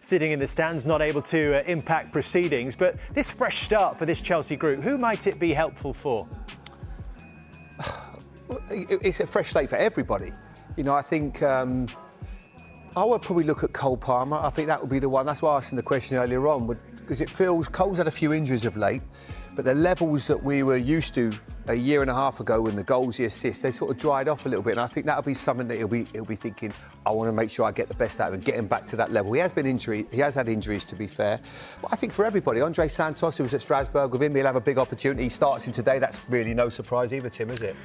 sitting in the stands, not able to impact proceedings. But this fresh start for this Chelsea group, who might it be helpful for? It's a fresh slate for everybody. You know, I think I would probably look at Cole Palmer. I think that would be the one. That's why I asked him the question earlier on, because it feels Cole's had a few injuries of late, but the levels that we were used to a year and a half ago when the goals, the assists, they sort of dried off a little bit. And I think that'll be something that he'll be thinking, I want to make sure I get the best out of him, get him back to that level. He has had injuries, to be fair. But I think for everybody, Andre Santos, who was at Strasbourg with him, he'll have a big opportunity. He starts him today. That's really no surprise either, Tim, is it?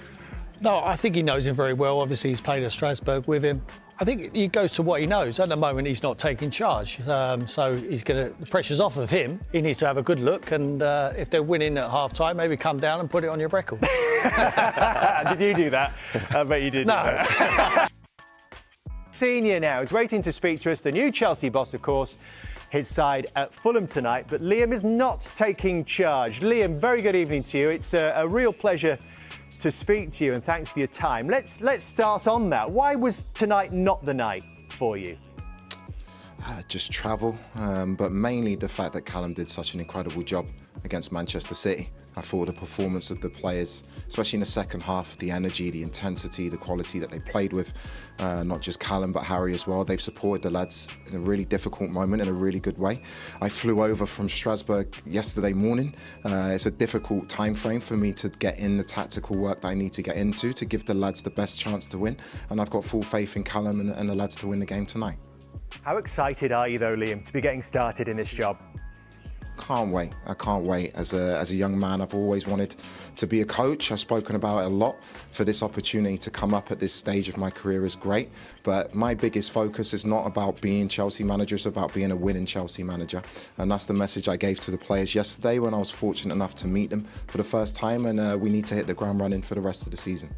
No, I think he knows him very well. Obviously, he's played at Strasbourg with him. I think he goes to what he knows. At the moment, he's not taking charge. So the pressure's off of him. He needs to have a good look. And if they're winning at half-time, maybe come down and put it on your record. Did you do that? I bet you did. No. Senior now is waiting to speak to us. The new Chelsea boss, of course, his side at Fulham tonight. But Liam is not taking charge. Liam, very good evening to you. It's a real pleasure to speak to you, and thanks for your time. Let's start on that. Why was tonight not the night for you? Just travel, but mainly the fact that Callum did such an incredible job against Manchester City. I thought the performance of the players, especially in the second half, the energy, the intensity, the quality that they played with, not just Callum but Harry as well, they've supported the lads in a really difficult moment in a really good way. I flew over from Strasbourg yesterday morning. It's a difficult time frame for me to get in the tactical work that I need to get into to give the lads the best chance to win, and I've got full faith in Callum and the lads to win the game tonight. How excited are you though, Liam, to be getting started in this job? Can't wait. I can't wait. As a young man, I've always wanted to be a coach. I've spoken about it a lot. For this opportunity to come up at this stage of my career is great. But my biggest focus is not about being Chelsea manager, it's about being a winning Chelsea manager. And that's the message I gave to the players yesterday when I was fortunate enough to meet them for the first time. And we need to hit the ground running for the rest of the season.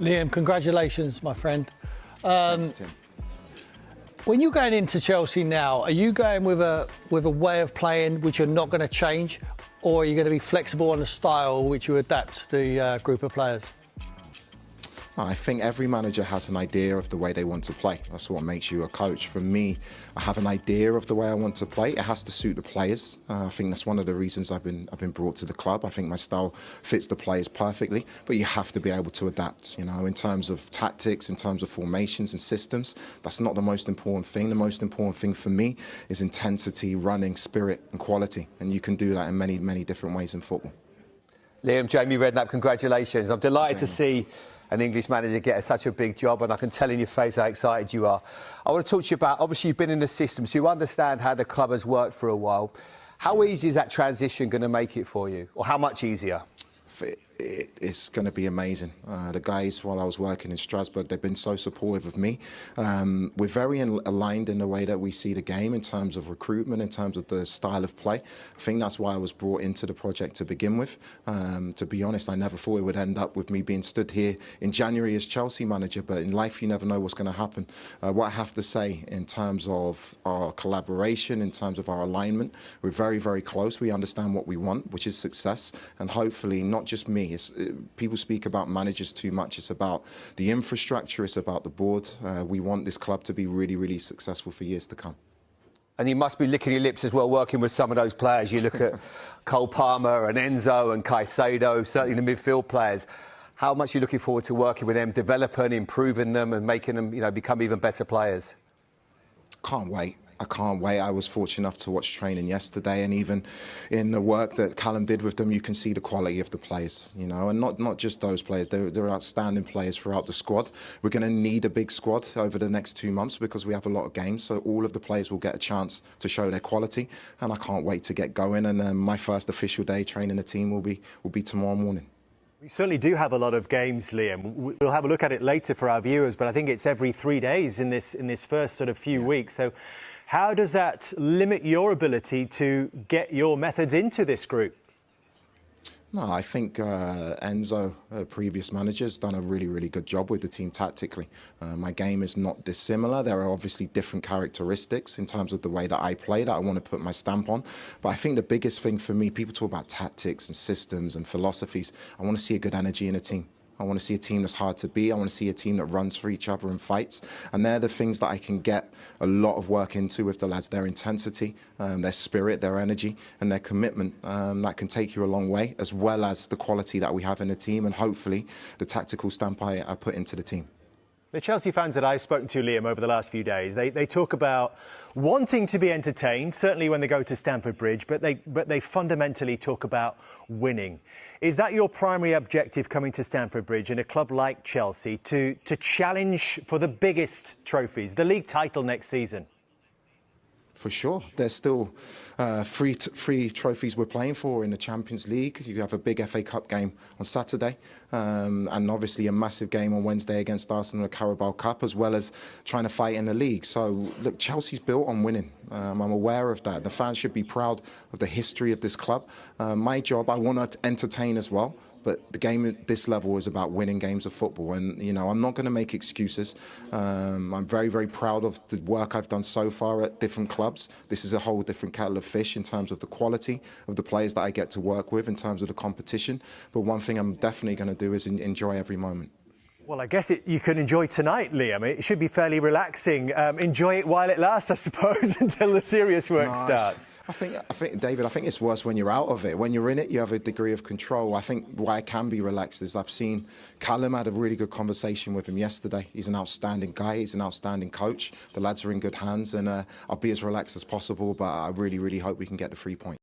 Liam, congratulations, my friend. Thanks, Tim. When you're going into Chelsea now, are you going with a way of playing which you're not going to change, or are you going to be flexible on the style which you adapt to the group of players? I think every manager has an idea of the way they want to play. That's what makes you a coach. For me, I have an idea of the way I want to play. It has to suit the players. I think that's one of the reasons I've been brought to the club. I think my style fits the players perfectly, but you have to be able to adapt. You know, in terms of tactics, in terms of formations and systems, that's not the most important thing. The most important thing for me is intensity, running, spirit, and quality. And you can do that in many, many different ways in football. Liam, Jamie Redknapp, congratulations. I'm delighted to see an English manager get such a big job, and I can tell in your face how excited you are. I want to talk to you about, obviously you've been in the system, so you understand how the club has worked for a while. How easy is that transition going to make it for you, or how much easier? It's going to be amazing. The guys, while I was working in Strasbourg, they've been so supportive of me. We're very aligned in the way that we see the game in terms of recruitment, in terms of the style of play. I think that's why I was brought into the project to begin with. To be honest, I never thought it would end up with me being stood here in January as Chelsea manager, but in life you never know what's going to happen. What I have to say in terms of our collaboration, in terms of our alignment, we're very, very close. We understand what we want, which is success, and hopefully not just me. People speak about managers too much. It's about the infrastructure. It's about the board. We want this club to be really, really successful for years to come. And you must be licking your lips as well, working with some of those players. You look at Cole Palmer and Enzo and Caicedo, certainly the midfield players. How much are you looking forward to working with them, developing, improving them and making them, you know, become even better players? Can't wait. I can't wait. I was fortunate enough to watch training yesterday, and even in the work that Callum did with them, you can see the quality of the players, you know, and not just those players. They're outstanding players throughout the squad. We're going to need a big squad over the next 2 months because we have a lot of games, so all of the players will get a chance to show their quality, and I can't wait to get going. And my first official day training the team will be tomorrow morning. We certainly do have a lot of games, Liam. We'll have a look at it later for our viewers, but I think it's every 3 days in this first sort of few weeks. So how does that limit your ability to get your methods into this group? No, I think Enzo, previous manager, has done a really, really good job with the team tactically. My game is not dissimilar. There are obviously different characteristics in terms of the way that I play that I want to put my stamp on. But I think the biggest thing for me, people talk about tactics and systems and philosophies. I want to see a good energy in a team. I want to see a team that's hard to beat. I want to see a team that runs for each other and fights. And they're the things that I can get a lot of work into with the lads. Their intensity, their spirit, their energy and their commitment that can take you a long way, as well as the quality that we have in the team and hopefully the tactical stamp I put into the team. The Chelsea fans that I've spoken to, Liam, over the last few days, they talk about wanting to be entertained, certainly when they go to Stamford Bridge, but they fundamentally talk about winning. Is that your primary objective coming to Stamford Bridge in a club like Chelsea, to challenge for the biggest trophies, the league title next season? For sure. There's still three trophies we're playing for in the Champions League. You have a big FA Cup game on Saturday and obviously a massive game on Wednesday against Arsenal in the Carabao Cup, as well as trying to fight in the league. So, look, Chelsea's built on winning. I'm aware of that. The fans should be proud of the history of this club. My job, I want to entertain as well. But the game at this level is about winning games of football. And, you know, I'm not going to make excuses. I'm very, very proud of the work I've done so far at different clubs. This is a whole different kettle of fish in terms of the quality of the players that I get to work with, in terms of the competition. But one thing I'm definitely going to do is enjoy every moment. Well, I guess you can enjoy tonight, Liam. It should be fairly relaxing. Enjoy it while it lasts, I suppose, until the serious work starts. I think, David, I think it's worse when you're out of it. When you're in it, you have a degree of control. I think why I can be relaxed is I've seen Callum had a really good conversation with him yesterday. He's an outstanding guy. He's an outstanding coach. The lads are in good hands, and I'll be as relaxed as possible. But I really, really hope we can get the 3 points.